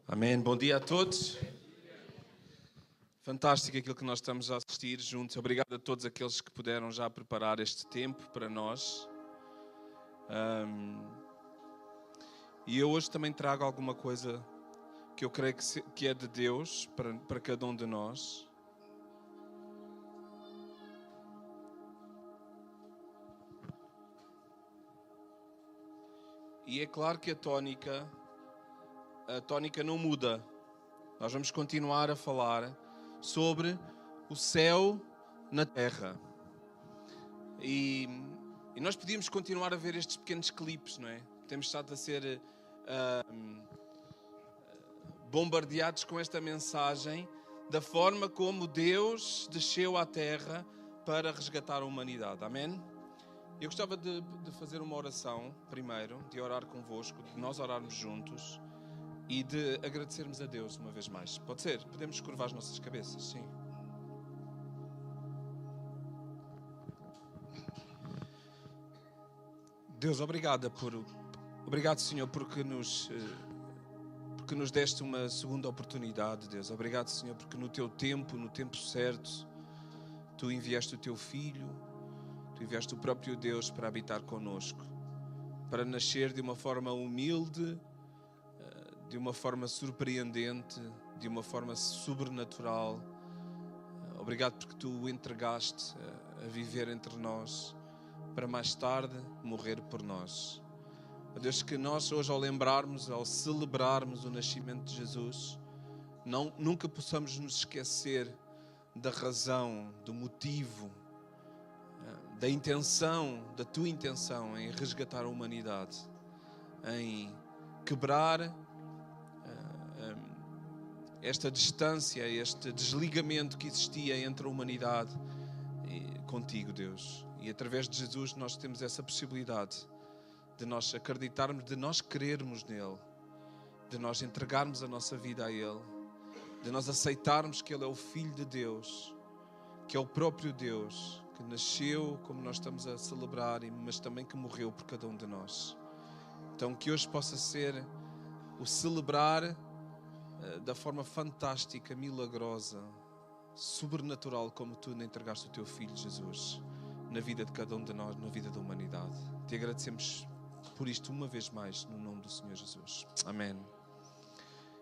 Amém. Bom dia a todos. Fantástico aquilo que nós estamos a assistir juntos. Obrigado a todos aqueles que puderam já preparar este tempo para nós. E eu hoje também trago alguma coisa que eu creio que é de Deus para cada um de nós. E é claro que a tónica não muda. Nós vamos continuar a falar sobre o céu na terra. E nós podíamos continuar a ver estes pequenos clipes, não é? Temos estado a ser bombardeados com esta mensagem da forma como Deus desceu à terra para resgatar a humanidade. Amém? Eu gostava de fazer uma oração primeiro, de orar convosco, de nós orarmos juntos e de agradecermos a Deus uma vez mais. Pode ser? Podemos curvar as nossas cabeças? Sim. Deus, obrigado, Senhor, porque nos deste uma segunda oportunidade, Deus. Obrigado, Senhor, porque no Teu tempo, no tempo certo, Tu enviaste o Teu Filho, Tu enviaste o próprio Deus para habitar connosco, para nascer de uma forma humilde, de uma forma surpreendente, de uma forma sobrenatural. Obrigado porque Tu o entregaste a viver entre nós, para mais tarde morrer por nós. Deus, que nós hoje, ao lembrarmos, ao celebrarmos o nascimento de Jesus, nunca possamos nos esquecer da razão, do motivo, da intenção, da Tua intenção em resgatar a humanidade, em quebrar esta distância, este desligamento que existia entre a humanidade e contigo, Deus. E através de Jesus nós temos essa possibilidade de nós acreditarmos, de nós crermos nele, de nós entregarmos a nossa vida a ele, de nós aceitarmos que ele é o Filho de Deus, que é o próprio Deus, que nasceu como nós estamos a celebrar, mas também que morreu por cada um de nós. Então que hoje possa ser o celebrar da forma fantástica, milagrosa, sobrenatural, como Tu entregaste o Teu Filho Jesus na vida de cada um de nós, na vida da humanidade. Te agradecemos por isto uma vez mais, no nome do Senhor Jesus. Amém.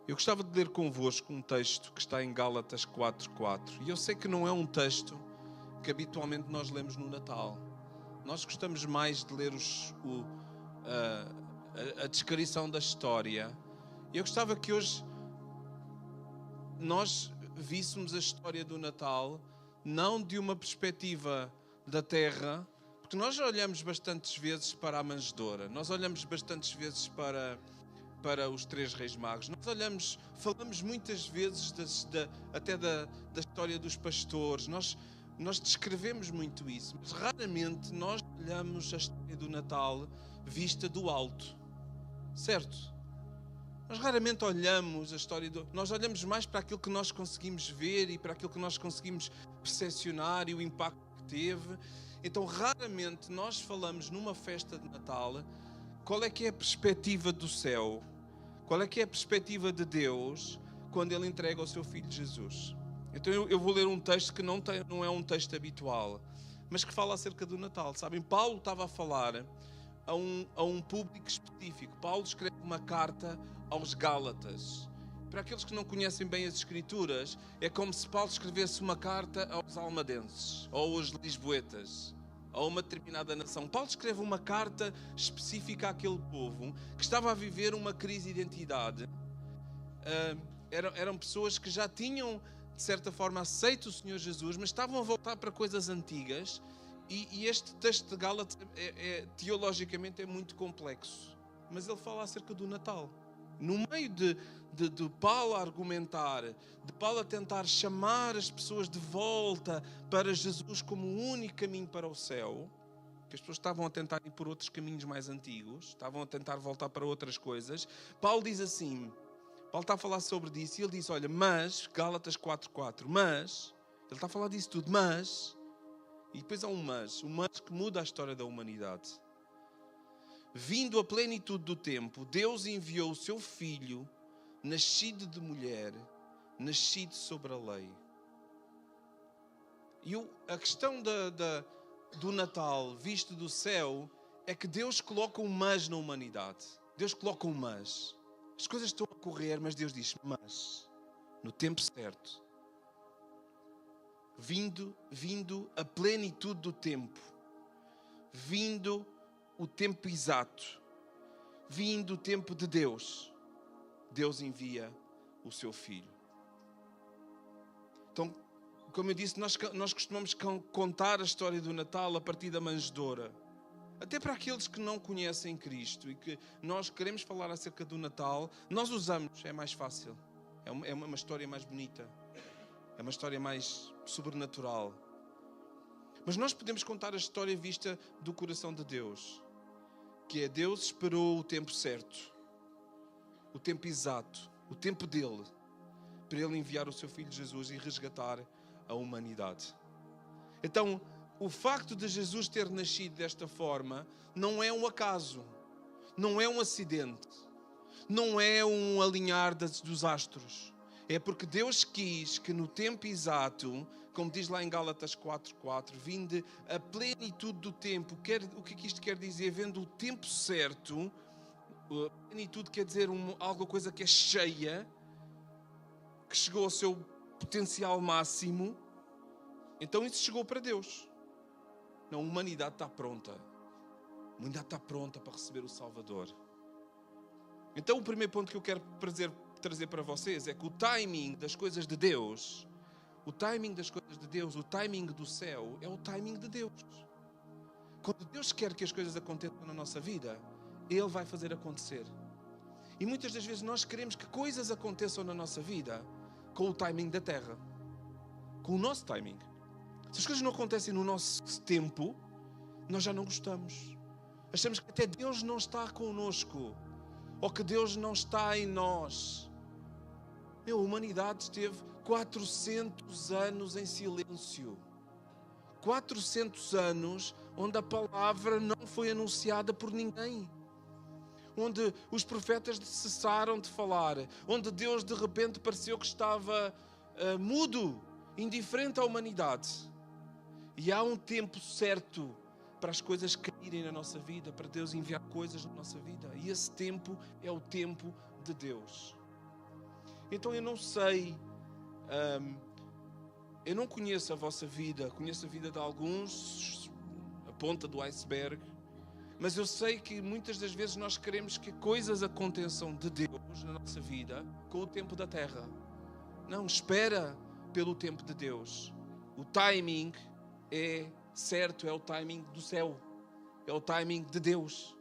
Eu gostava de ler convosco um texto que está em Gálatas 4:4. E eu sei que não é um texto que habitualmente nós lemos no Natal. Nós gostamos mais de ler a descrição da história. Eu gostava que hoje nós víssemos a história do Natal não de uma perspectiva da terra, porque nós olhamos bastantes vezes para a manjedoura, nós olhamos bastantes vezes para os três reis magos, falamos muitas vezes até da história dos pastores, nós descrevemos muito isso, mas raramente nós olhamos a história do Natal vista do alto, certo? Nós raramente olhamos a história nós olhamos mais para aquilo que nós conseguimos ver e para aquilo que nós conseguimos percepcionar e o impacto que teve. Então raramente nós falamos numa festa de Natal qual é que é a perspectiva do céu, qual é que é a perspectiva de Deus quando Ele entrega o seu Filho Jesus. Então eu vou ler um texto que não é um texto habitual, mas que fala acerca do Natal. Sabem, Paulo estava a falar a um público específico. Paulo escreve uma carta aos Gálatas. Para aqueles que não conhecem bem as Escrituras, é como se Paulo escrevesse uma carta aos almadenses, ou aos lisboetas, a uma determinada nação. Paulo escreve uma carta específica àquele povo que estava a viver uma crise de identidade. Eram pessoas que já tinham, de certa forma, aceito o Senhor Jesus, mas estavam a voltar para coisas antigas. E este texto de Gálatas teologicamente é muito complexo, mas ele fala acerca do Natal. No meio de Paulo a argumentar, de Paulo a tentar chamar as pessoas de volta para Jesus como o único caminho para o céu, que as pessoas estavam a tentar ir por outros caminhos mais antigos, estavam a tentar voltar para outras coisas, Paulo diz assim, Paulo está a falar sobre isso e ele diz, olha, mas, Gálatas 4:4, mas, ele está a falar disso tudo, mas... E depois há um mas que muda a história da humanidade. Vindo a plenitude do tempo, Deus enviou o seu Filho nascido de mulher, nascido sobre a lei. E a questão do Natal, visto do céu, é que Deus coloca um mas na humanidade. Deus coloca um mas. As coisas estão a correr, mas Deus diz, mas, no tempo certo, vindo a plenitude do tempo, vindo o tempo exato, vindo o tempo de Deus, Deus envia o seu Filho. Então, como eu disse, nós costumamos contar a história do Natal a partir da manjedoura. Até para aqueles que não conhecem Cristo e que nós queremos falar acerca do Natal, nós usamos, é mais fácil. É uma história mais bonita. É uma história mais sobrenatural. Mas nós podemos contar a história vista do coração de Deus. Que é, Deus esperou o tempo certo. O tempo exato. O tempo dele. Para ele enviar o seu Filho Jesus e resgatar a humanidade. Então, o facto de Jesus ter nascido desta forma não é um acaso, não é um acidente, não é um alinhar dos astros. É porque Deus quis que no tempo exato, como diz lá em Gálatas 4:4, vinde a plenitude do tempo. O que isto quer dizer? Vendo o tempo certo, a plenitude quer dizer alguma coisa que é cheia, que chegou ao seu potencial máximo. Então isso chegou para Deus. Não, a humanidade está pronta. A humanidade está pronta para receber o Salvador. Então o primeiro ponto que eu quero trazer para vocês é que o timing das coisas de Deus, o timing do céu, é o timing de Deus. Quando Deus quer que as coisas aconteçam na nossa vida, Ele vai fazer acontecer. E muitas das vezes nós queremos que coisas aconteçam na nossa vida com o timing da terra. Com o nosso timing. Se as coisas não acontecem no nosso tempo, nós já não gostamos. Achamos que até Deus não está connosco. Ou que Deus não está em nós. A humanidade esteve 400 anos em silêncio. 400 anos onde a palavra não foi anunciada por ninguém. Onde os profetas cessaram de falar. Onde Deus de repente pareceu que estava mudo, indiferente à humanidade. E há um tempo certo para as coisas caírem na nossa vida, para Deus enviar coisas na nossa vida. E esse tempo é o tempo de Deus. Então eu não sei, eu não conheço a vossa vida, conheço a vida de alguns, a ponta do iceberg, mas eu sei que muitas das vezes nós queremos que coisas aconteçam de Deus na nossa vida com o tempo da terra. Não, espera pelo tempo de Deus. O timing é certo, é o timing do céu, é o timing de Deus.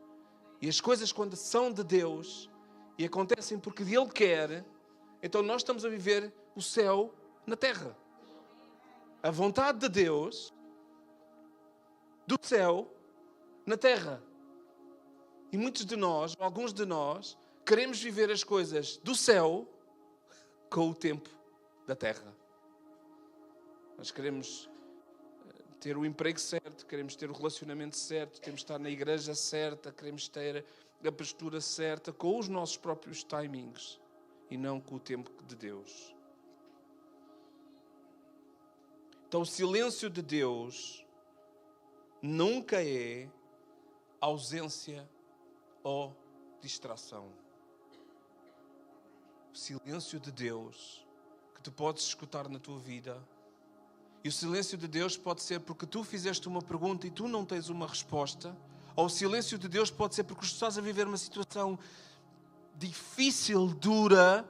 E as coisas, quando são de Deus e acontecem porque Ele quer, então nós estamos a viver o céu na terra. A vontade de Deus do céu na terra. E muitos de nós, alguns de nós, queremos viver as coisas do céu com o tempo da terra. Nós queremos ter o emprego certo, queremos ter o relacionamento certo, queremos estar na igreja certa, queremos ter a postura certa, com os nossos próprios timings e não com o tempo de Deus. Então o silêncio de Deus nunca é ausência ou distração. O silêncio de Deus que tu podes escutar na tua vida. E o silêncio de Deus pode ser porque tu fizeste uma pergunta e tu não tens uma resposta. Ou o silêncio de Deus pode ser porque tu estás a viver uma situação difícil, dura,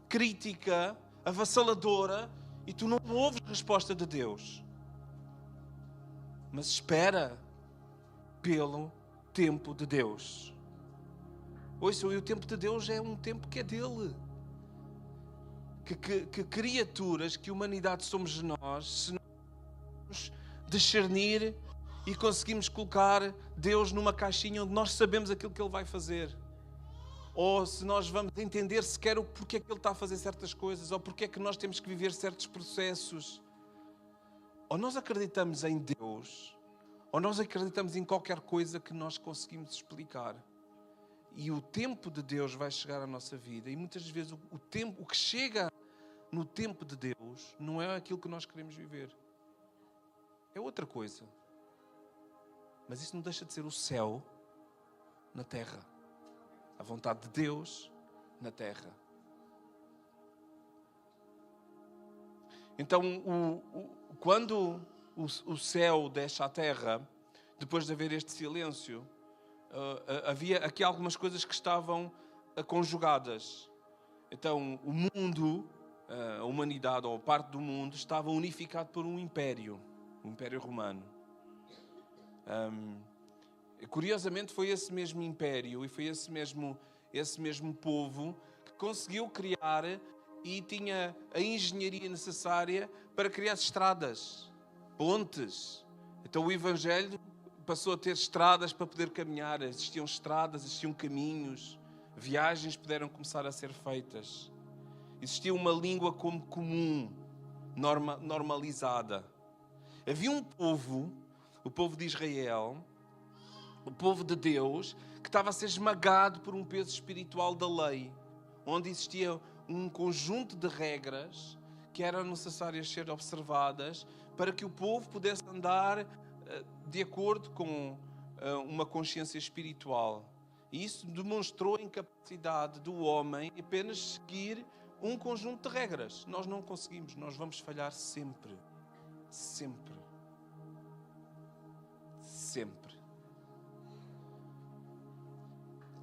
crítica, avassaladora e tu não ouves resposta de Deus. Mas espera pelo tempo de Deus. Ouçam, e o tempo de Deus é um tempo que é dele. Que criaturas, que humanidade somos nós, se nós discernir e conseguimos colocar Deus numa caixinha onde nós sabemos aquilo que Ele vai fazer. Ou se nós vamos entender sequer o porquê é que Ele está a fazer certas coisas, ou porquê é que nós temos que viver certos processos. Ou nós acreditamos em Deus, ou nós acreditamos em qualquer coisa que nós conseguimos explicar. E o tempo de Deus vai chegar à nossa vida. E muitas vezes o que chega no tempo de Deus não é aquilo que nós queremos viver. É outra coisa. Mas isso não deixa de ser o céu na terra. A vontade de Deus na terra. Então, quando o céu desce à terra, depois de haver este silêncio, havia aqui algumas coisas que estavam conjugadas. Então, o mundo, a humanidade, ou parte do mundo, estava unificado por um império, o Império Romano. Curiosamente, foi esse mesmo império e foi esse mesmo povo que conseguiu criar e tinha a engenharia necessária para criar estradas, pontes. Então o Evangelho passou a ter estradas para poder caminhar. Existiam estradas, existiam caminhos, viagens puderam começar a ser feitas. Existia uma língua como comum, normalizada. Havia um povo, o povo de Israel, o povo de Deus, que estava a ser esmagado por um peso espiritual da lei, onde existia um conjunto de regras que eram necessárias ser observadas para que o povo pudesse andar de acordo com uma consciência espiritual. E isso demonstrou a incapacidade do homem de apenas seguir um conjunto de regras. Nós não conseguimos, nós vamos falhar sempre. Sempre. Sempre.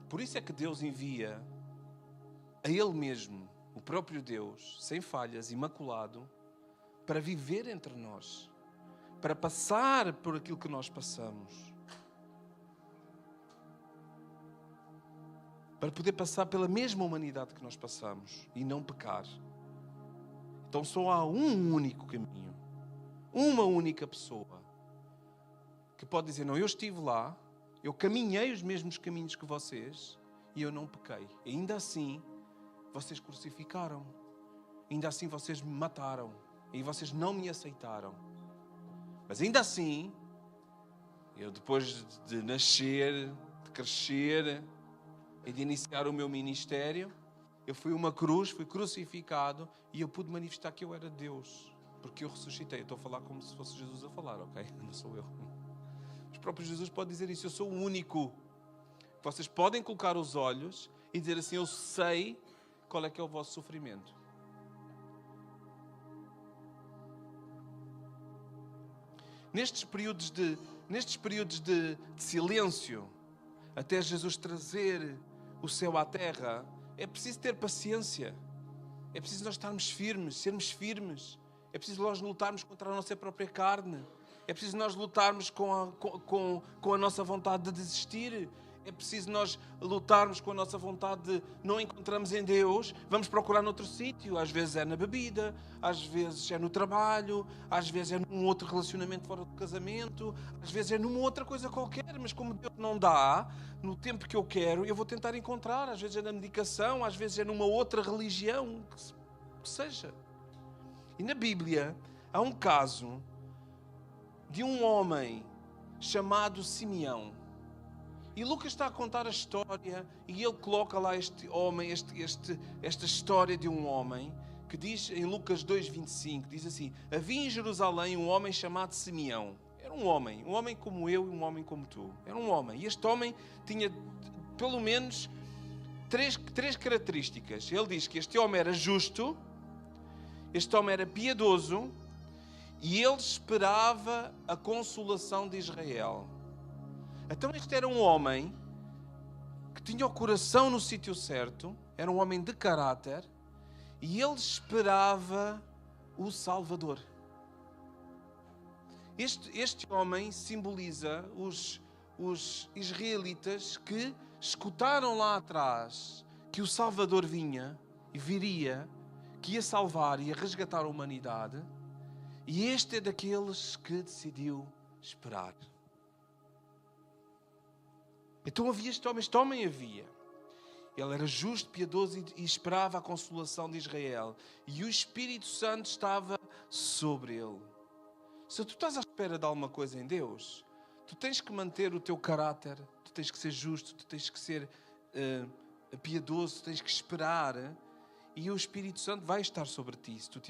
Por isso é que Deus envia a Ele mesmo, o próprio Deus, sem falhas, imaculado, para viver entre nós, para passar por aquilo que nós passamos, para poder passar pela mesma humanidade que nós passamos e não pecar. Então só há um único caminho, uma única pessoa que pode dizer: não, eu estive lá, eu caminhei os mesmos caminhos que vocês e eu não pequei. E ainda assim, vocês crucificaram. Ainda assim, vocês me mataram. E vocês não me aceitaram. Mas ainda assim, eu depois de nascer, de crescer e de iniciar o meu ministério, eu fui uma cruz, fui crucificado e eu pude manifestar que eu era Deus. Porque eu ressuscitei. Eu estou a falar como se fosse Jesus a falar, ok? Não sou eu. O próprio Jesus pode dizer isso. Eu sou o único. Vocês podem colocar os olhos e dizer assim: eu sei qual é que é o vosso sofrimento. Nestes períodos de silêncio, até Jesus trazer o céu à terra, é preciso ter paciência. É preciso nós estarmos firmes, sermos firmes. É preciso nós lutarmos contra a nossa própria carne. É preciso nós lutarmos com a nossa vontade de desistir. É preciso nós lutarmos com a nossa vontade de não encontrarmos em Deus, vamos procurar noutro sítio. Às vezes é na bebida, às vezes é no trabalho, às vezes é num outro relacionamento fora do casamento, às vezes é numa outra coisa qualquer, mas como Deus não dá, no tempo que eu quero, eu vou tentar encontrar. Às vezes é na medicação, às vezes é numa outra religião, que seja. E na Bíblia há um caso de um homem chamado Simeão. E Lucas está a contar a história e ele coloca lá este homem, esta história de um homem que diz em Lucas 2,25, diz assim: havia em Jerusalém um homem chamado Simeão. Era um homem como eu e um homem como tu. Era um homem. E este homem tinha pelo menos três características. Ele diz que este homem era justo, este homem era piedoso e ele esperava a consolação de Israel. Então este era um homem que tinha o coração no sítio certo, era um homem de caráter e ele esperava o Salvador. Este homem simboliza os israelitas que escutaram lá atrás que o Salvador vinha e viria, que ia salvar e ia resgatar a humanidade, e este é daqueles que decidiu esperar. Então havia este homem havia. Ele era justo, piedoso e esperava a consolação de Israel. E o Espírito Santo estava sobre ele. Se tu estás à espera de alguma coisa em Deus, tu tens que manter o teu caráter, tu tens que ser justo, tu tens que ser piedoso, tens que esperar, e o Espírito Santo vai estar sobre ti se tu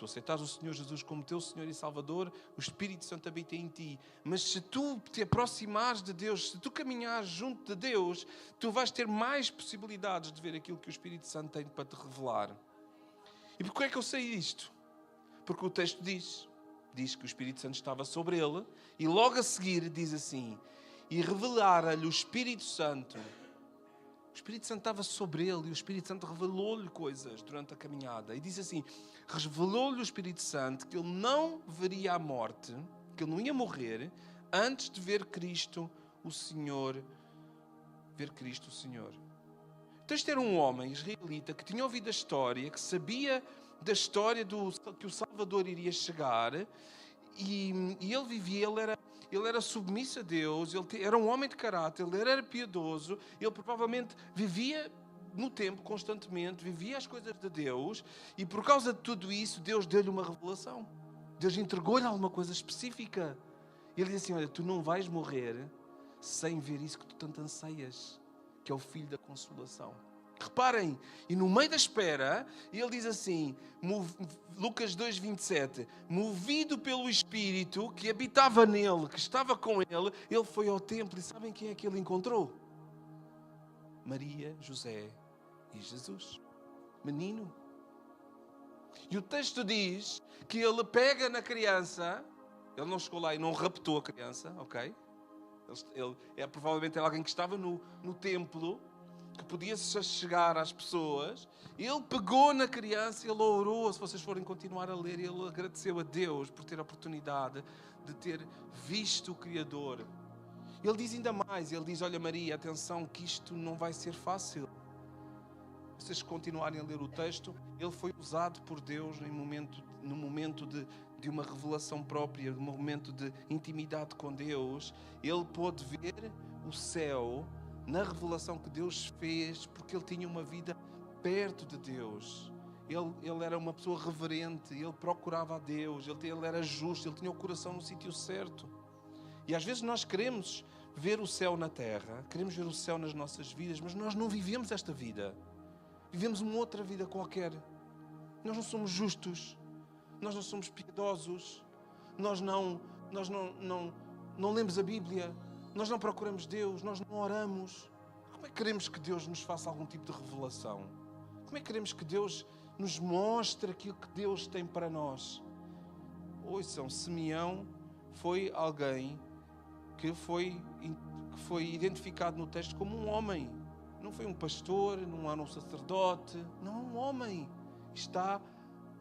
aceitares o Senhor Jesus como teu Senhor e Salvador. O Espírito Santo habita em ti. Mas se tu te aproximares de Deus, se tu caminhares junto de Deus, tu vais ter mais possibilidades de ver aquilo que o Espírito Santo tem para te revelar. E porquê é que eu sei isto? Porque o texto diz que o Espírito Santo estava sobre ele, e logo a seguir diz assim: e revelara-lhe o Espírito Santo. O Espírito Santo estava sobre ele e o Espírito Santo revelou-lhe coisas durante a caminhada. E diz assim: revelou-lhe o Espírito Santo que ele não veria a morte, que ele não ia morrer, antes de ver Cristo o Senhor. Ver Cristo o Senhor. Então este era um homem israelita que tinha ouvido a história, que sabia da história que o Salvador iria chegar, e ele vivia, ele era submisso a Deus, ele era um homem de caráter, ele era piedoso, ele provavelmente vivia no templo constantemente, vivia as coisas de Deus, e por causa de tudo isso, Deus deu-lhe uma revelação. Deus entregou-lhe alguma coisa específica. Ele disse assim: olha, tu não vais morrer sem ver isso que tu tanto anseias, que é o Filho da Consolação. Reparem, e no meio da espera, ele diz assim, Lucas 2:27, movido pelo Espírito que habitava nele, que estava com ele foi ao templo, e sabem quem é que ele encontrou? Maria, José e Jesus, menino. E o texto diz que ele pega na criança, ele não chegou lá e não raptou a criança, ok? Provavelmente era alguém que estava no templo, que podia chegar às pessoas. Ele pegou na criança, ele orou. Se vocês forem continuar a ler, ele agradeceu a Deus por ter a oportunidade de ter visto o Criador. Ele diz ainda mais, ele diz: olha Maria, atenção que isto não vai ser fácil. Se vocês continuarem a ler o texto, ele foi usado por Deus no momento de uma revelação própria, de um momento de intimidade com Deus. Ele pôde ver o céu na revelação que Deus fez, porque ele tinha uma vida perto de Deus. Ele era uma pessoa reverente, ele procurava a Deus, ele era justo, ele tinha o coração no sítio certo. E às vezes nós queremos ver o céu na terra, queremos ver o céu nas nossas vidas, mas nós não vivemos esta vida. Vivemos uma outra vida qualquer. Nós não somos justos, nós não somos piedosos, nós não lemos a Bíblia, nós não procuramos Deus, nós não oramos. Como é que queremos que Deus nos faça algum tipo de revelação? Como é que queremos que Deus nos mostre aquilo que Deus tem para nós? Ouçam, Simeão foi alguém que foi identificado no texto como um homem. Não foi um pastor, não era um sacerdote, não, um homem. Está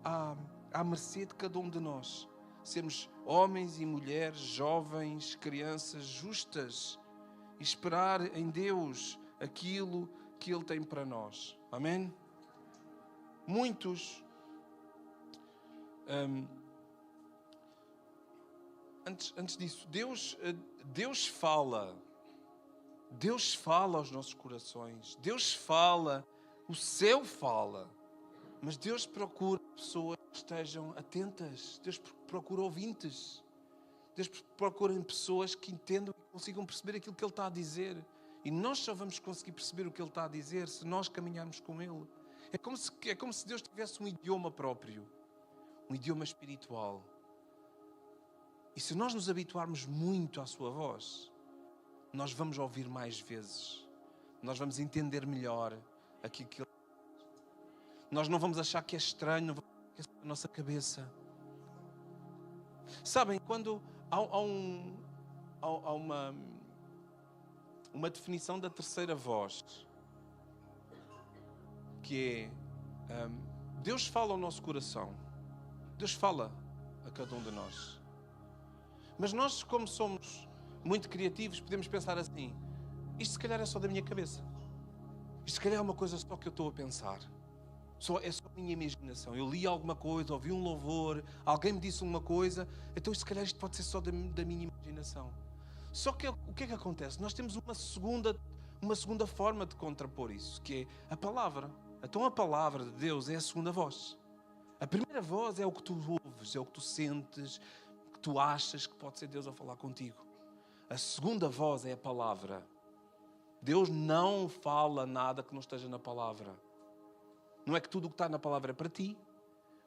à mercê de cada um de nós. Sermos homens e mulheres, jovens, crianças justas, e esperar em Deus aquilo que Ele tem para nós. Amém? Muitos, antes disso, Deus fala aos nossos corações, Deus fala, o céu fala, mas Deus procura pessoas que estejam atentas, Deus procura ouvintes, Deus procura pessoas que entendam e consigam perceber aquilo que Ele está a dizer. E nós só vamos conseguir perceber o que Ele está a dizer se nós caminharmos com Ele. É como se Deus tivesse um idioma próprio, um idioma espiritual. E se nós nos habituarmos muito à sua voz, nós vamos ouvir mais vezes, nós vamos entender melhor aquilo que Ele... Nós não vamos achar que é estranho, não vamos achar que é a nossa cabeça. Sabem, quando há uma definição da terceira voz, que é Deus fala ao nosso coração, Deus fala a cada um de nós. Mas nós, como somos muito criativos, podemos pensar assim: isto se calhar é só da minha cabeça, isto se calhar é uma coisa só que eu estou a pensar. É só a minha imaginação. Eu li alguma coisa, ouvi um louvor, alguém me disse uma coisa, então se calhar isto pode ser só da minha imaginação. Só que o que é que acontece? Nós temos uma segunda forma de contrapor isso, que é a palavra. Então a palavra de Deus é a segunda voz. A primeira voz é o que tu ouves, é o que tu sentes, que tu achas que pode ser Deus a falar contigo. A segunda voz é a palavra. Deus não fala nada que não esteja na palavra. Não é que tudo o que está na palavra é para ti,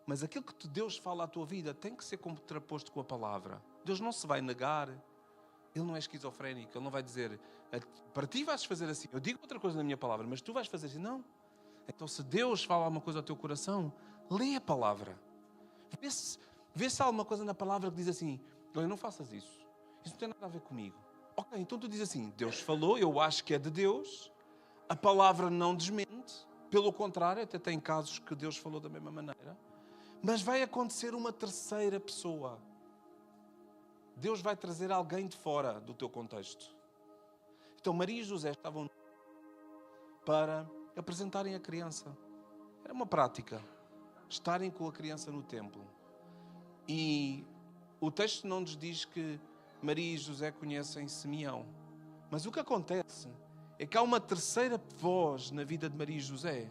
mas aquilo que Deus fala à tua vida tem que ser contraposto com a palavra. Deus não se vai negar. Ele não é esquizofrénico. Ele não vai dizer, para ti vais fazer assim. Eu digo outra coisa na minha palavra, mas tu vais fazer assim. Não. Então, se Deus fala alguma coisa ao teu coração, lê a palavra. Vê se há alguma coisa na palavra que diz assim, olha, não faças isso. Isso não tem nada a ver comigo. Ok, então tu dizes assim, Deus falou, eu acho que é de Deus. A palavra não desmente. Pelo contrário, até tem casos que Deus falou da mesma maneira. Mas vai acontecer uma terceira pessoa. Deus vai trazer alguém de fora do teu contexto. Então Maria e José estavam para apresentarem a criança. Era uma prática. Estarem com a criança no templo. E o texto não nos diz que Maria e José conhecem Simeão. Mas o que acontece é que há uma terceira voz na vida de Maria e José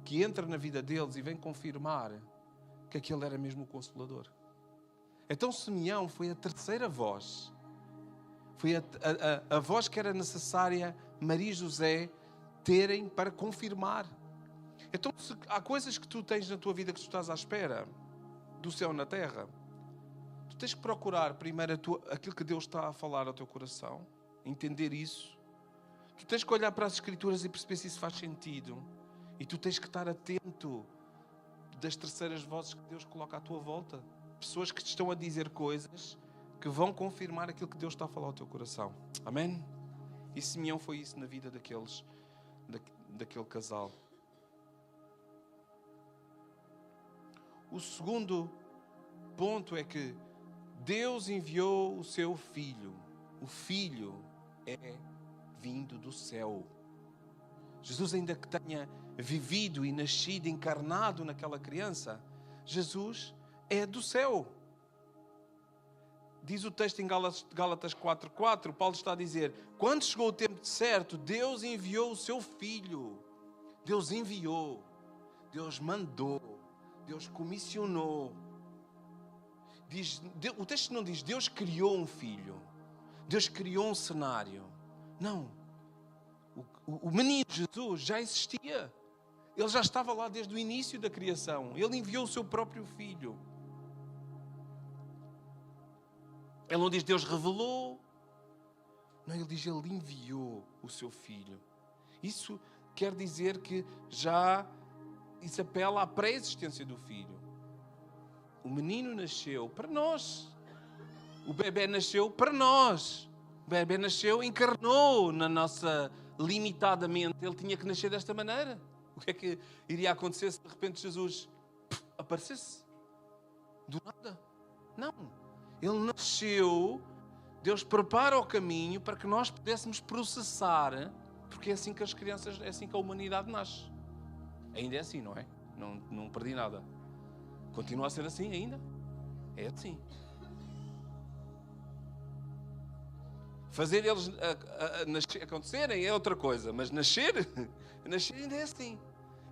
que entra na vida deles e vem confirmar que aquele era mesmo o Consolador. Então Simeão foi a terceira voz. Foi a voz que era necessária Maria e José terem para confirmar. Então se há coisas que tu tens na tua vida que tu estás à espera do céu na terra, tu tens que procurar primeiro aquilo que Deus está a falar ao teu coração, entender isso. Tu tens que olhar para as Escrituras e perceber se isso faz sentido. E tu tens que estar atento das terceiras vozes que Deus coloca à tua volta. Pessoas que te estão a dizer coisas que vão confirmar aquilo que Deus está a falar ao teu coração. Amém? E Simeão foi isso na vida daquele casal. O segundo ponto é que Deus enviou o seu Filho. O Filho é vindo do céu. Jesus, ainda que tenha vivido e nascido, encarnado naquela criança, Jesus é do céu. Diz o texto em Gálatas 4:4, Paulo está a dizer, quando chegou o tempo certo, Deus enviou o seu Filho. Deus enviou, Deus mandou, Deus comissionou. O texto não diz, Deus criou um filho, Deus criou um cenário. Não. O menino Jesus já existia. Ele já estava lá desde o início da criação. Ele enviou o seu próprio filho. Ele não diz Deus revelou. Não, ele diz ele enviou o seu filho. Isso quer dizer que isso apela à pré-existência do filho. O menino nasceu para nós. O bebê nasceu para nós. O bebê nasceu, encarnou na nossa limitadamente. Ele tinha que nascer desta maneira. O que é que iria acontecer se de repente Jesus aparecesse? Do nada? Não. Ele nasceu, Deus prepara o caminho para que nós pudéssemos processar, porque é assim que as crianças, é assim que a humanidade nasce. Ainda é assim, não é? Não perdi nada. Continua a ser assim ainda? É assim. Fazer eles acontecerem é outra coisa, mas nascer ainda é assim.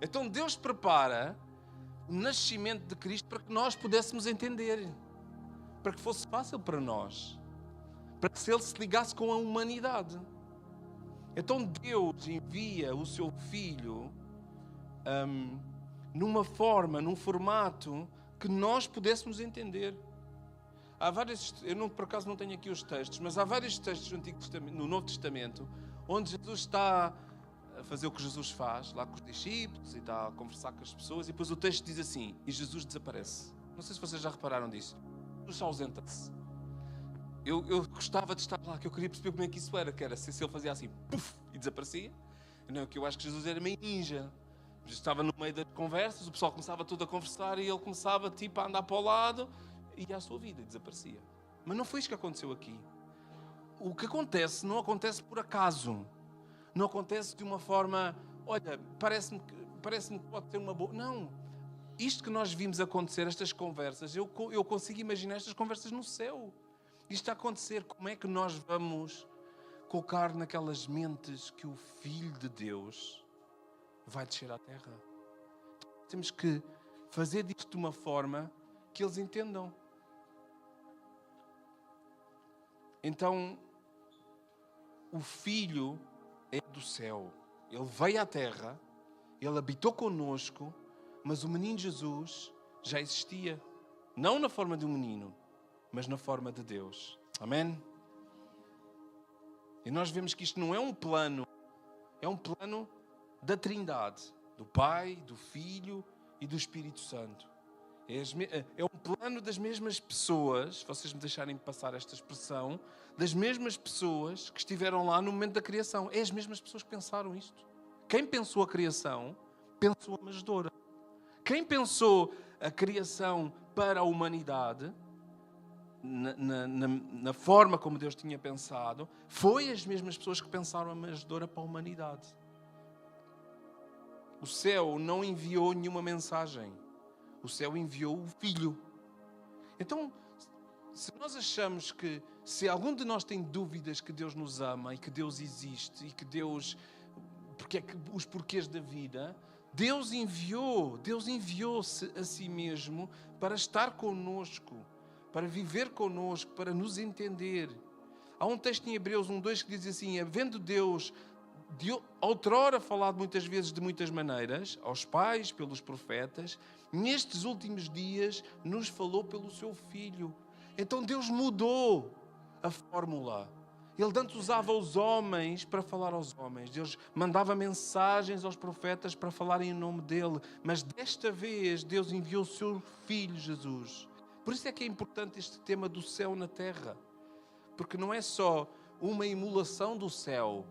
Então Deus prepara o nascimento de Cristo para que nós pudéssemos entender, para que fosse fácil para nós, para que Ele se ligasse com a humanidade. Então Deus envia o seu Filho numa forma, num formato que nós pudéssemos entender. Há vários, por acaso não tenho aqui os textos, mas há vários textos no Novo Testamento onde Jesus está a fazer o que Jesus faz, lá com os discípulos, e está a conversar com as pessoas, e depois o texto diz assim, e Jesus desaparece. Não sei se vocês já repararam disso. Jesus ausenta-se. Eu gostava de estar lá, que eu queria perceber como é que isso era, que era se ele fazia assim, puf, e desaparecia. Não, que eu acho que Jesus era meio ninja. Jesus estava no meio das conversas, o pessoal começava tudo a conversar e ele começava tipo a andar para o lado e ia à sua vida e desaparecia. Mas não foi isso que aconteceu aqui. O que acontece não acontece por acaso. Não acontece de uma forma, olha, parece-me que pode ter uma boa... Não. Isto que nós vimos acontecer, estas conversas, eu consigo imaginar estas conversas no céu. Isto a acontecer, como é que nós vamos colocar naquelas mentes que o Filho de Deus vai descer à terra? Temos que fazer disto de uma forma que eles entendam. Então, o Filho é do céu. Ele veio à terra, ele habitou connosco, mas o menino Jesus já existia. Não na forma de um menino, mas na forma de Deus. Amém? E nós vemos que isto não é um plano, é um plano da Trindade, do Pai, do Filho e do Espírito Santo. É um plano das mesmas pessoas, se vocês me deixarem passar esta expressão, das mesmas pessoas que estiveram lá no momento da criação. É as mesmas pessoas que pensaram isto. Quem pensou a criação, pensou a manjedoura. Quem pensou a criação para a humanidade, na forma como Deus tinha pensado, foi as mesmas pessoas que pensaram a manjedoura para a humanidade. O céu não enviou nenhuma mensagem. O céu enviou o Filho. Então, se nós achamos que, se algum de nós tem dúvidas que Deus nos ama e que Deus existe e que Deus, porque é que os porquês da vida, Deus enviou-se a si mesmo para estar connosco, para viver connosco, para nos entender. Há um texto em Hebreus 1:2 que diz assim: havendo Deus de outrora falado muitas vezes de muitas maneiras, aos pais, pelos profetas, nestes últimos dias nos falou pelo seu Filho. Então Deus mudou a fórmula. Ele antes usava os homens para falar aos homens. Deus mandava mensagens aos profetas para falarem em nome dele. Mas desta vez Deus enviou o seu Filho Jesus. Por isso é que é importante este tema do céu na terra. Porque não é só uma emulação do céu.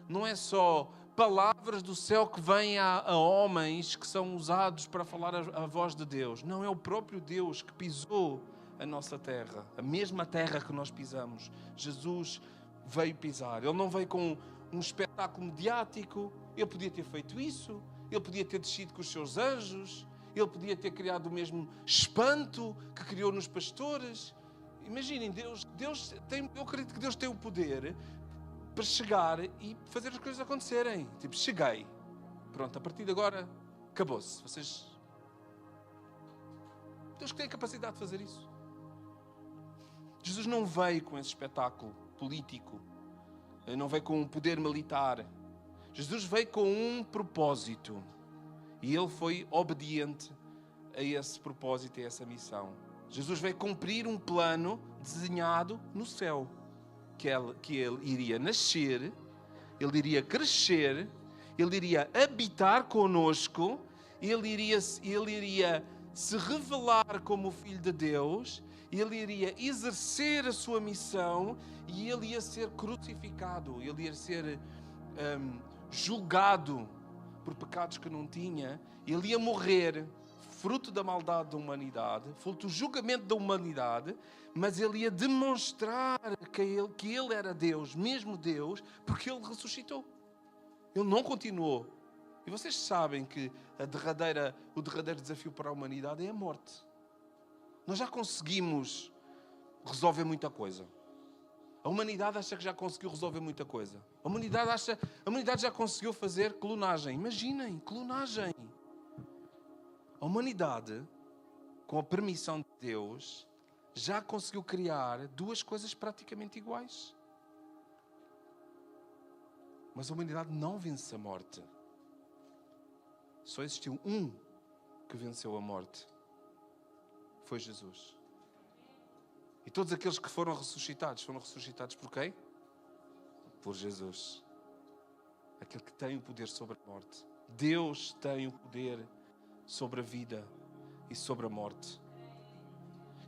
Não é só palavras do céu que vêm a homens que são usados para falar a voz de Deus. Não, é o próprio Deus que pisou a nossa terra. A mesma terra que nós pisamos. Jesus veio pisar. Ele não veio com um espetáculo mediático. Ele podia ter feito isso. Ele podia ter descido com os seus anjos. Ele podia ter criado o mesmo espanto que criou nos pastores. Imaginem, eu acredito que Deus tem o poder para chegar e fazer as coisas acontecerem. Tipo, cheguei. Pronto, a partir de agora, acabou-se. Deus que tem a capacidade de fazer isso. Jesus não veio com esse espetáculo político. Não veio com um poder militar. Jesus veio com um propósito. E ele foi obediente a esse propósito e a essa missão. Jesus veio cumprir um plano desenhado no céu. Que ele iria nascer, ele iria crescer, ele iria habitar conosco, ele iria se revelar como o Filho de Deus, ele iria exercer a sua missão e ele ia ser crucificado, ele ia ser julgado por pecados que não tinha, ele ia morrer fruto da maldade da humanidade, fruto do julgamento da humanidade, mas ele ia demonstrar que ele era Deus, mesmo Deus, porque ele ressuscitou. Ele não continuou. E vocês sabem que o derradeiro desafio para a humanidade é a morte. Nós já conseguimos resolver muita coisa. A humanidade acha que já conseguiu resolver muita coisa. A humanidade já conseguiu fazer clonagem. Imaginem, clonagem. A humanidade, com a permissão de Deus, já conseguiu criar duas coisas praticamente iguais. Mas a humanidade não vence a morte. Só existiu um que venceu a morte. Foi Jesus. E todos aqueles que foram ressuscitados por quem? Por Jesus. Aquele que tem o poder sobre a morte. Deus tem o poder sobre a vida e sobre a morte.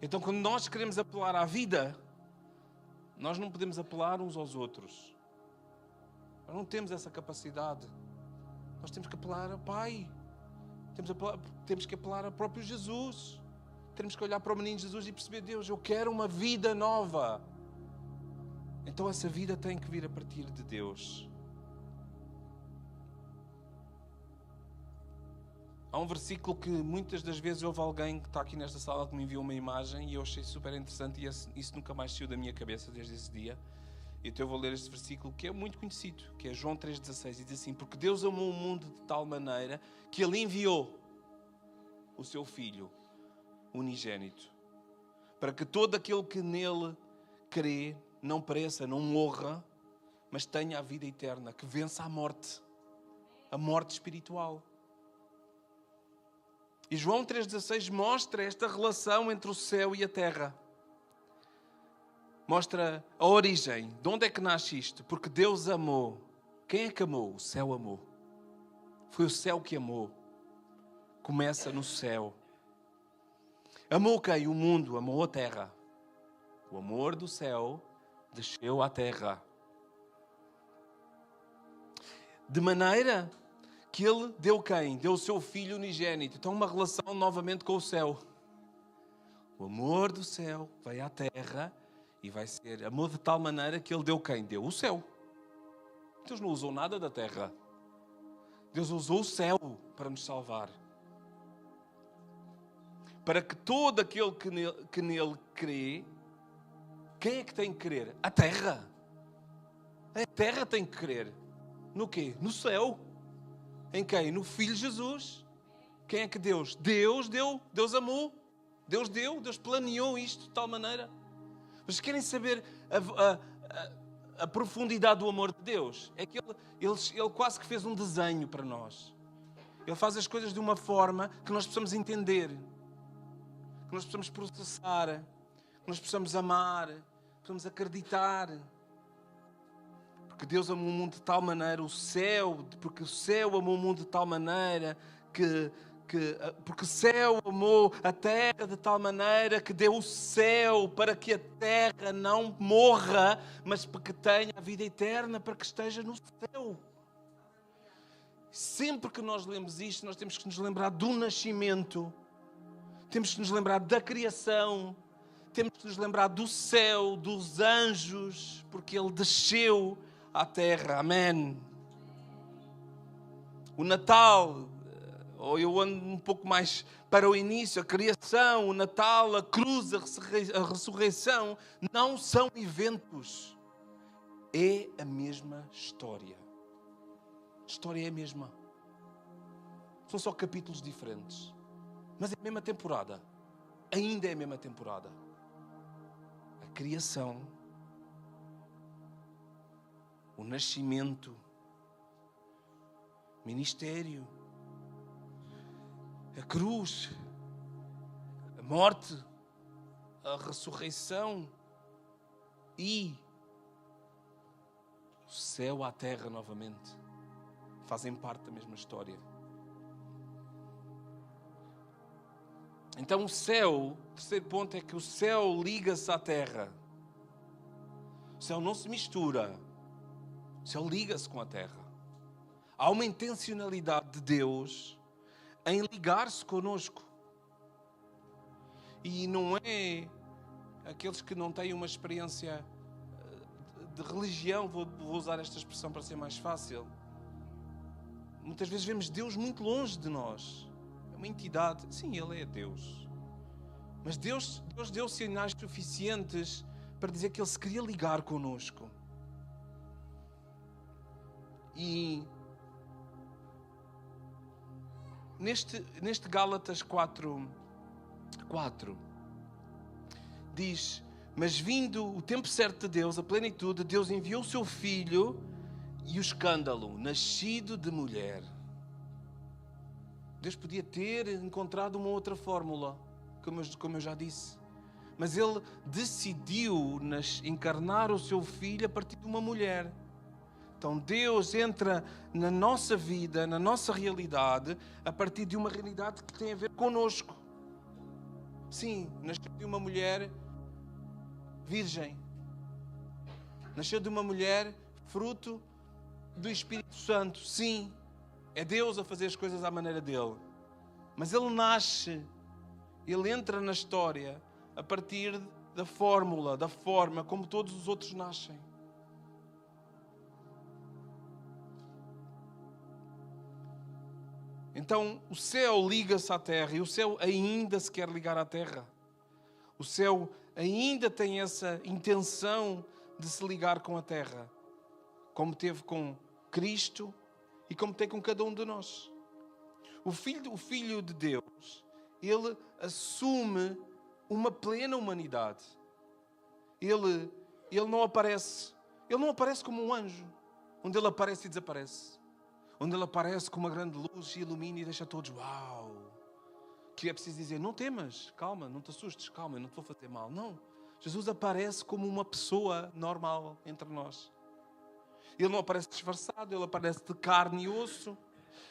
Então, quando nós queremos apelar à vida, nós não podemos apelar uns aos outros. Nós não temos essa capacidade. Nós temos que apelar ao Pai. Temos que apelar ao próprio Jesus. Temos que olhar para o menino Jesus e perceber: Deus, eu quero uma vida nova. Então essa vida tem que vir a partir de Deus. Há um versículo que muitas das vezes houve alguém que está aqui nesta sala que me enviou uma imagem e eu achei super interessante e isso nunca mais saiu da minha cabeça desde esse dia. Então eu vou ler este versículo que é muito conhecido, que é João 3,16, e diz assim: porque Deus amou o mundo de tal maneira que Ele enviou o seu Filho unigênito, para que todo aquele que nele crê não pereça, não morra, mas tenha a vida eterna, que vença a morte espiritual. E João 3,16 mostra esta relação entre o céu e a terra. Mostra a origem. De onde é que nasce isto? Porque Deus amou. Quem é que amou? O céu amou. Foi o céu que amou. Começa no céu. Amou quem? O mundo. Amou a terra. O amor do céu desceu à terra. De maneira que Ele deu quem? Deu o seu Filho unigênito. Então uma relação novamente com o céu. O amor do céu veio à terra e vai ser amor de tal maneira que Ele deu quem? Deu o céu. Deus não usou nada da terra. Deus usou o céu para nos salvar. Para que todo aquele que nele crê, quem é que tem que crer? A terra. A terra tem que crer. No quê? No céu. Em quem? No Filho Jesus. Quem é que Deus? Deus deu, Deus amou, Deus deu, Deus planeou isto de tal maneira. Mas querem saber a profundidade do amor de Deus? É que ele quase que fez um desenho para nós. Ele faz as coisas de uma forma que nós possamos entender, que nós possamos processar, que nós possamos amar, que possamos acreditar. Porque Deus amou o mundo de tal maneira, porque o céu amou o mundo de tal maneira, porque o céu amou a terra de tal maneira que deu o céu para que a terra não morra, mas para que tenha a vida eterna, para que esteja no céu. Sempre que nós lemos isto, nós temos que nos lembrar do nascimento, temos que nos lembrar da criação, temos que nos lembrar do céu, dos anjos, porque Ele desceu à terra. Amém. O Natal, ou eu ando um pouco mais para o início, a criação, o Natal, a cruz, a ressurreição, não são eventos. É a mesma história. A história é a mesma. São só capítulos diferentes. Mas é a mesma temporada. Ainda é a mesma temporada. A criação, o nascimento, o ministério, a cruz, a morte, a ressurreição e o céu à terra novamente fazem parte da mesma história. Então o céu, o terceiro ponto é que o céu liga-se à terra. O céu não se mistura. O céu liga-se com a terra. Há uma intencionalidade de Deus em ligar-se conosco. E não é aqueles que não têm uma experiência de religião, vou usar esta expressão para ser mais fácil. Muitas vezes vemos Deus muito longe de nós. É uma entidade. Sim, Ele é Deus. Mas Deus deu sinais suficientes para dizer que Ele se queria ligar conosco. E neste Gálatas 4, diz: mas vindo o tempo certo de Deus, a plenitude, Deus enviou o seu Filho e o escândalo, nascido de mulher. Deus podia ter encontrado uma outra fórmula, como eu já disse. Mas Ele decidiu encarnar o seu Filho a partir de uma mulher. Então Deus entra na nossa vida, na nossa realidade, a partir de uma realidade que tem a ver connosco. Sim, nasceu de uma mulher virgem. Nasceu de uma mulher fruto do Espírito Santo. Sim, é Deus a fazer as coisas à maneira dele. Mas Ele nasce, Ele entra na história a partir da fórmula, da forma como todos os outros nascem. Então o céu liga-se à terra e o céu ainda se quer ligar à terra. O céu ainda tem essa intenção de se ligar com a terra, como teve com Cristo e como tem com cada um de nós. O Filho de Deus, Ele assume uma plena humanidade. Ele não aparece, Ele não aparece como um anjo, onde ele aparece e desaparece. Onde ele aparece com uma grande luz e ilumina e deixa todos, uau. Que é preciso dizer, não temas, calma, não te assustes, calma, eu não te vou fazer mal. Não, Jesus aparece como uma pessoa normal entre nós. Ele não aparece disfarçado, ele aparece de carne e osso.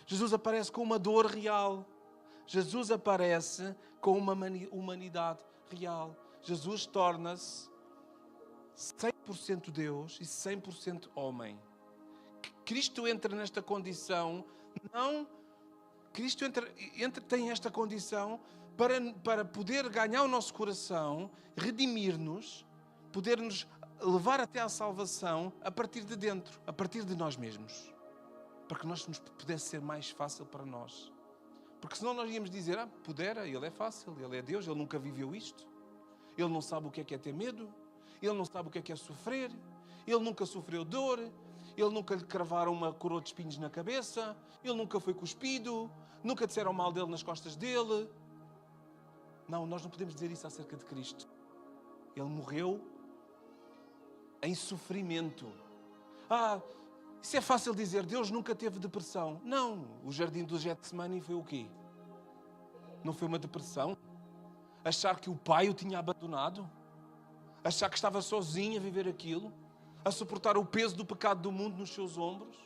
Jesus aparece com uma dor real. Jesus aparece com uma humanidade real. Jesus torna-se 100% Deus e 100% homem. Cristo entra nesta condição, Cristo tem esta condição para poder ganhar o nosso coração, redimir-nos, poder nos levar até à salvação a partir de dentro, a partir de nós mesmos. Para que nós nos pudesse ser mais fácil para nós. Porque senão nós íamos dizer, pudera, ele é fácil, ele é Deus, ele nunca viveu isto. Ele não sabe o que é ter medo, ele não sabe o que é sofrer, ele nunca sofreu dor, ele nunca lhe cravaram uma coroa de espinhos na cabeça, ele nunca foi cuspido, nunca disseram mal dele nas costas dele. Não, nós não podemos dizer isso acerca de Cristo. Ele morreu em sofrimento. Isso é fácil dizer, Deus nunca teve depressão. Não, o jardim do Getsemane foi o quê? Não foi uma depressão? Achar que o pai o tinha abandonado? Achar que estava sozinho a viver aquilo? A suportar o peso do pecado do mundo nos seus ombros?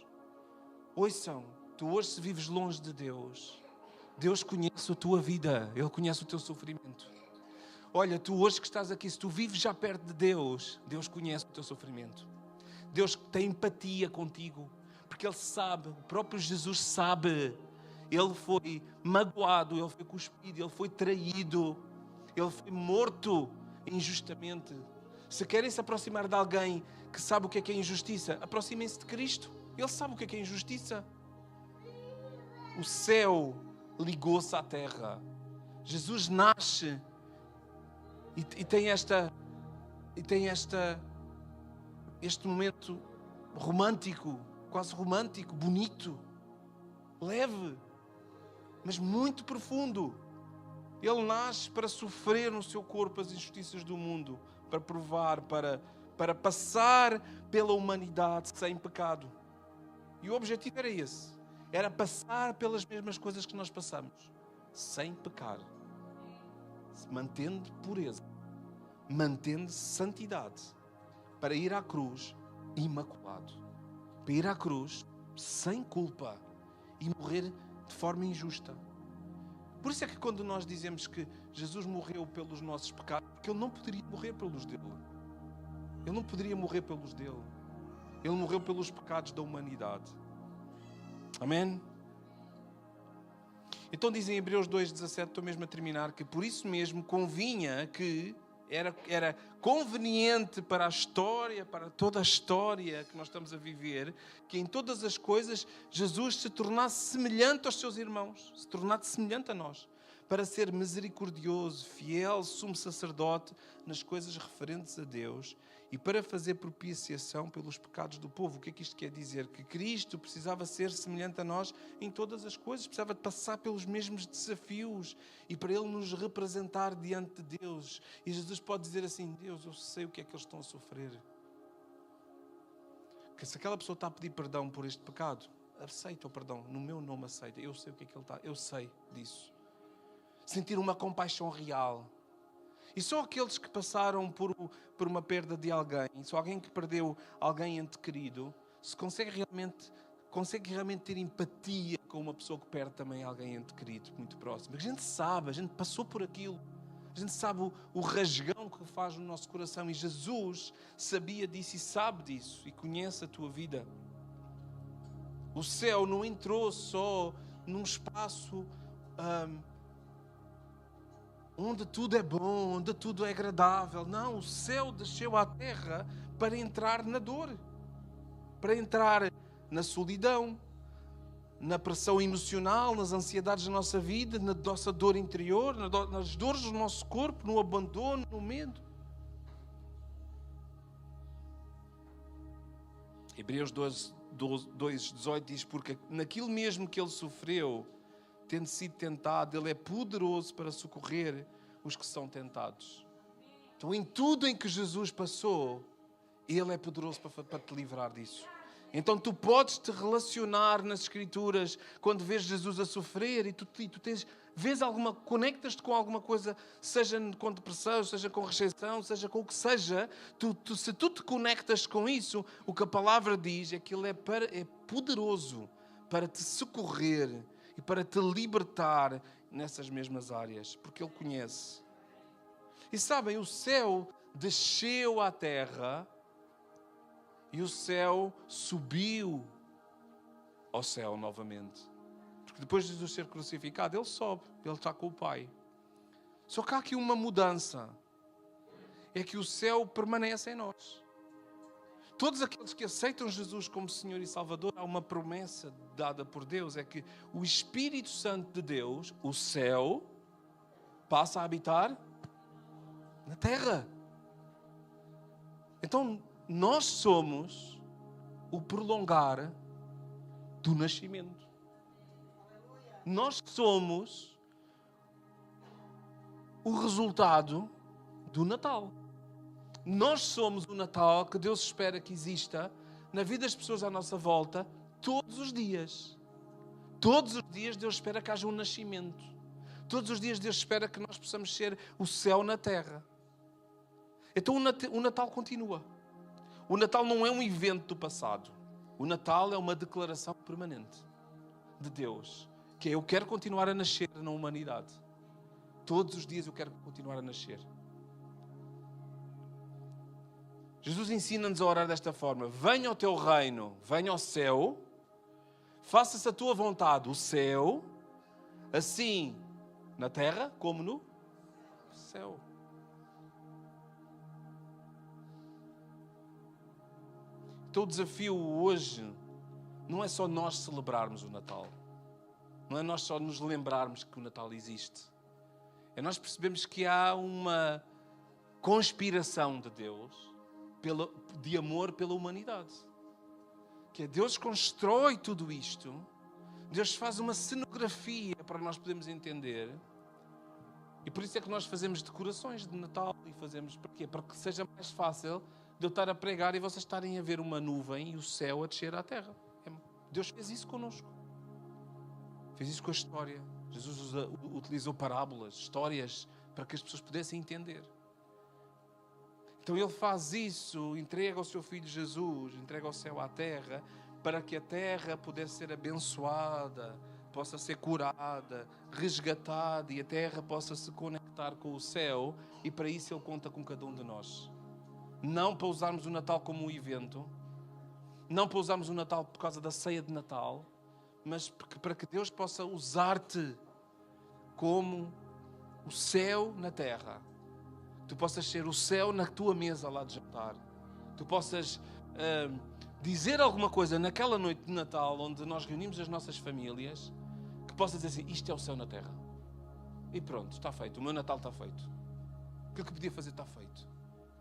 Ouçam, tu hoje se vives longe de Deus, Deus conhece a tua vida, Ele conhece o teu sofrimento. Olha, tu hoje que estás aqui, se tu vives já perto de Deus, Deus conhece o teu sofrimento. Deus tem empatia contigo, porque Ele sabe, o próprio Jesus sabe. Ele foi magoado, Ele foi cuspido, Ele foi traído, Ele foi morto injustamente. Se querem se aproximar de alguém que sabe o que é injustiça, aproximem-se de Cristo. Ele sabe o que é injustiça. O céu ligou-se à terra. Jesus nasce e tem este momento romântico, quase romântico, bonito, leve, mas muito profundo. Ele nasce para sofrer no seu corpo as injustiças do mundo, para provar, para passar pela humanidade sem pecado. E o objetivo era esse. Era passar pelas mesmas coisas que nós passamos, sem pecar, mantendo pureza, mantendo santidade, para ir à cruz imaculado, para ir à cruz sem culpa e morrer de forma injusta. Por isso é que quando nós dizemos que Jesus morreu pelos nossos pecados, porque Ele não poderia morrer pelos dele. Ele não poderia morrer pelos dele. Ele morreu pelos pecados da humanidade. Amém? Então diz em Hebreus 2,17, estou mesmo a terminar, que por isso mesmo convinha que era conveniente para a história, para toda a história que nós estamos a viver, que em todas as coisas Jesus se tornasse semelhante aos seus irmãos, se tornasse semelhante a nós, para ser misericordioso, fiel, sumo sacerdote nas coisas referentes a Deus e para fazer propiciação pelos pecados do povo. O que é que isto quer dizer? Que Cristo precisava ser semelhante a nós em todas as coisas, precisava de passar pelos mesmos desafios e para Ele nos representar diante de Deus. E Jesus pode dizer assim, Deus, eu sei o que é que eles estão a sofrer. Que se aquela pessoa está a pedir perdão por este pecado, aceita o perdão, no meu nome aceita, eu sei o que é que ele está, eu sei disso. Sentir uma compaixão real. E só aqueles que passaram por uma perda de alguém, só alguém que perdeu alguém ente querido, se consegue realmente ter empatia com uma pessoa que perde também alguém ente querido, muito próximo. A gente sabe, a gente passou por aquilo. A gente sabe o rasgão que faz no nosso coração. E Jesus sabia disso e sabe disso. E conhece a tua vida. O céu não entrou só num espaço onde tudo é bom, onde tudo é agradável. Não, o céu desceu à terra para entrar na dor, para entrar na solidão, na pressão emocional, nas ansiedades da nossa vida, na nossa dor interior, nas dores do nosso corpo, no abandono, no medo. Hebreus 2:18 diz, porque naquilo mesmo que ele sofreu, tendo sido tentado, Ele é poderoso para socorrer os que são tentados. Então, em tudo em que Jesus passou, Ele é poderoso para te livrar disso. Então tu podes te relacionar nas Escrituras quando vês Jesus a sofrer e tu vês conectas-te com alguma coisa, seja com depressão, seja com rejeição, seja com o que seja. Se tu te conectas com isso, o que a palavra diz é que Ele é poderoso para te socorrer e para te libertar nessas mesmas áreas, porque Ele conhece. E sabem, o céu desceu à terra e o céu subiu ao céu novamente. Porque depois de Jesus ser crucificado, Ele sobe, Ele está com o Pai. Só que há aqui uma mudança. É que o céu permanece em nós. Todos aqueles que aceitam Jesus como Senhor e Salvador, há uma promessa dada por Deus, é que o Espírito Santo de Deus, o céu, passa a habitar na terra. Então, nós somos o prolongar do nascimento. Nós somos o resultado do Natal. Nós somos o Natal que Deus espera que exista na vida das pessoas à nossa volta todos os dias. Todos os dias Deus espera que haja um nascimento. Todos os dias Deus espera que nós possamos ser o céu na terra. Então o Natal continua. O Natal não é um evento do passado. O Natal é uma declaração permanente de Deus. Que é: eu quero continuar a nascer na humanidade. Todos os dias eu quero continuar a nascer. Jesus ensina-nos a orar desta forma: venha o teu reino, venha ao céu, faça-se a tua vontade, o céu, assim na terra como no céu. Então o desafio hoje não é só nós celebrarmos o Natal. Não é nós só nos lembrarmos que o Natal existe. É nós percebermos que há uma conspiração de Deus de amor pela humanidade. Que é Deus constrói tudo isto. Deus faz uma cenografia para nós podermos entender. E por isso é que nós fazemos decorações de Natal. E fazemos porquê? Para que seja mais fácil de eu estar a pregar e vocês estarem a ver uma nuvem e o céu a descer à terra. Deus fez isso connosco. Fez isso com a história. Jesus utilizou parábolas, histórias, para que as pessoas pudessem entender. Então Ele faz isso, entrega o seu Filho Jesus, entrega o céu à terra, para que a terra pudesse ser abençoada, possa ser curada, resgatada e a terra possa se conectar com o céu. E para isso Ele conta com cada um de nós. Não para usarmos o Natal como um evento, não para usarmos o Natal por causa da ceia de Natal, mas para que Deus possa usar-te como o céu na terra. Tu possas ser o céu na tua mesa lá de jantar. Tu possas dizer alguma coisa naquela noite de Natal, onde nós reunimos as nossas famílias, que possas dizer assim: isto é o céu na terra. E pronto, está feito. O meu Natal está feito. Aquilo que podia fazer está feito.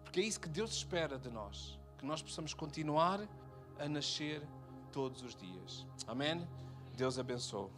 Porque é isso que Deus espera de nós. Que nós possamos continuar a nascer todos os dias. Amém? Deus abençoe.